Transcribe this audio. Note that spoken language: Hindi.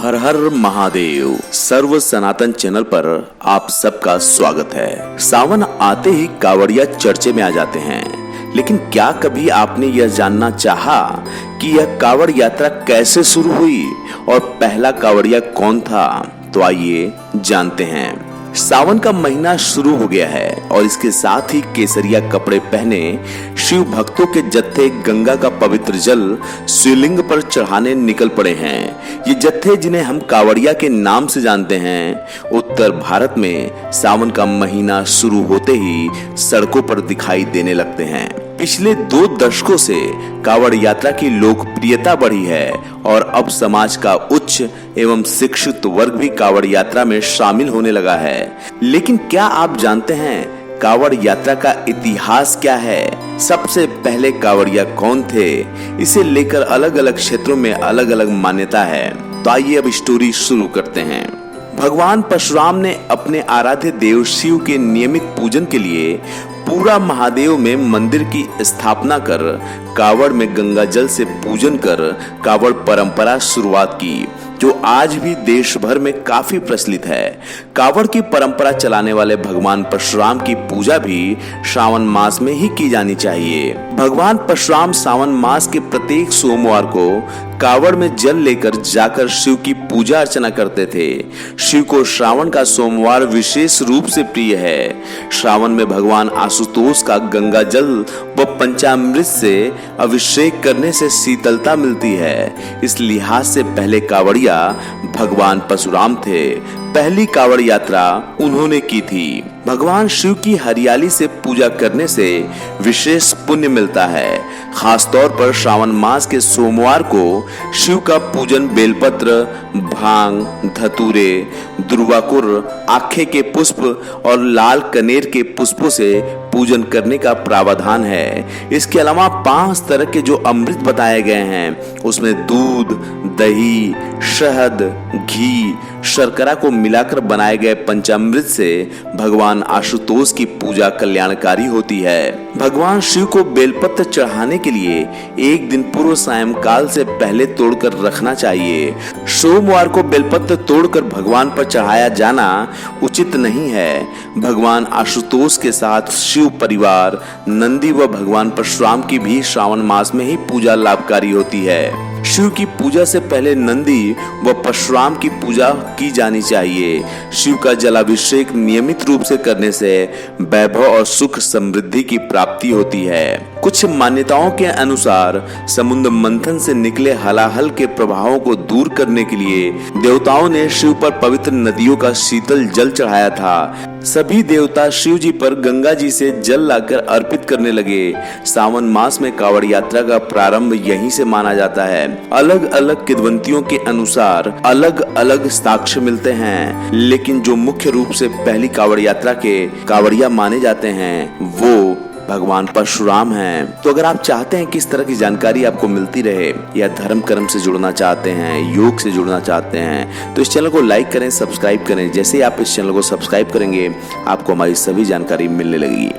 हर हर महादेव। सर्व सनातन चैनल पर आप सबका स्वागत है। सावन आते ही कावड़िया चर्चे में आ जाते हैं, लेकिन क्या कभी आपने यह जानना चाहा कि यह कावड़ यात्रा कैसे शुरू हुई और पहला कावड़िया कौन था? तो आइए जानते हैं। सावन का महीना शुरू हो गया है और इसके साथ ही केसरिया कपड़े पहने शिव भक्तों के जत्थे गंगा का पवित्र जल शिवलिंग पर चढ़ाने निकल पड़े हैं। ये जत्थे, जिन्हें हम कावड़िया के नाम से जानते हैं, उत्तर भारत में सावन का महीना शुरू होते ही सड़कों पर दिखाई देने लगते हैं। पिछले 2 दशकों से कावड़ यात्रा की लोकप्रियता बढ़ी है और अब समाज का उच्च एवं शिक्षित वर्ग भी कावड़ यात्रा में शामिल होने लगा है। लेकिन क्या आप जानते हैं कावड़ यात्रा का इतिहास क्या है? सबसे पहले कावड़िया कौन थे? इसे लेकर अलग अलग क्षेत्रों में अलग अलग मान्यता है। तो आइए अब स्टोरी शुरू करते हैं। भगवान परशुराम ने अपने आराध्य देव शिव के नियमित पूजन के लिए पूरा महादेव में मंदिर की स्थापना कर कावड़ में गंगा जल से पूजन कर कावड़ परंपरा शुरुआत की, जो आज भी देश भर में काफी प्रचलित है। कावड़ की परंपरा चलाने वाले भगवान परशुराम की पूजा भी श्रावण मास में ही की जानी चाहिए। भगवान परशुराम सावन मास के प्रत्येक सोमवार को कावड़ में जल लेकर जाकर शिव की पूजा अर्चना करते थे। शिव को श्रावण का सोमवार विशेष रूप से प्रिय है। श्रावण में भगवान आशुतोष का गंगा जल व पंचामृत से अभिषेक करने से शीतलता मिलती है। इस लिहाज से पहले कावड़िया भगवान परशुराम थे। पहली कावड़ यात्रा उन्होंने की थी। भगवान शिव की हरियाली से पूजा करने से विशेष पुण्य मिलता है। खासतौर पर श्रावण मास के सोमवार को शिव का पूजन बेलपत्र, भांग, धतूरे, दुर्वाकुर, आखे के पुष्प और लाल कनेर के पुष्पों से पूजन करने का प्रावधान है। इसके अलावा 5 तरह के जो अमृत बताए गए हैं, उसमें दूध, दही, शहद, घी, शर्करा को मिलाकर बनाए गए पंचामृत से भगवान आशुतोष की पूजा कल्याणकारी होती है। भगवान शिव को बेलपत्र चढ़ाने के लिए 1 दिन पूर्व सायंकाल से पहले तोड़कर रखना चाहिए। सोमवार को बेलपत्र तोड़कर भगवान पर चढ़ाया जाना उचित नहीं है। भगवान आशुतोष के साथ शिव परिवार, नंदी व भगवान परशुराम की भी श्रावण मास में ही पूजा लाभकारी होती है। शिव की पूजा से पहले नंदी व परशुराम की पूजा की जानी चाहिए। शिव का जलाभिषेक नियमित रूप से करने से वैभव और सुख समृद्धि की प्राप्ति होती है। कुछ मान्यताओं के अनुसार समुद्र मंथन से निकले हलाहल के प्रभावों को दूर करने के लिए देवताओं ने शिव पर पवित्र नदियों का शीतल जल चढ़ाया था। सभी देवता शिव जी पर गंगा जी से जल लाकर अर्पित करने लगे। सावन मास में कावड़ यात्रा का प्रारंभ यहीं से माना जाता है। अलग अलग किंवदंतियों के अनुसार अलग अलग साक्ष्य मिलते हैं, लेकिन जो मुख्य रूप से पहली कावड़ यात्रा के कावड़िया माने जाते हैं वो भगवान परशुराम हैं। तो अगर आप चाहते हैं कि इस तरह की जानकारी आपको मिलती रहे, या धर्म कर्म से जुड़ना चाहते हैं, योग से जुड़ना चाहते हैं, तो इस चैनल को लाइक करें, सब्सक्राइब करें। जैसे ही आप इस चैनल को सब्सक्राइब करेंगे, आपको हमारी सभी जानकारी मिलने लगेगी।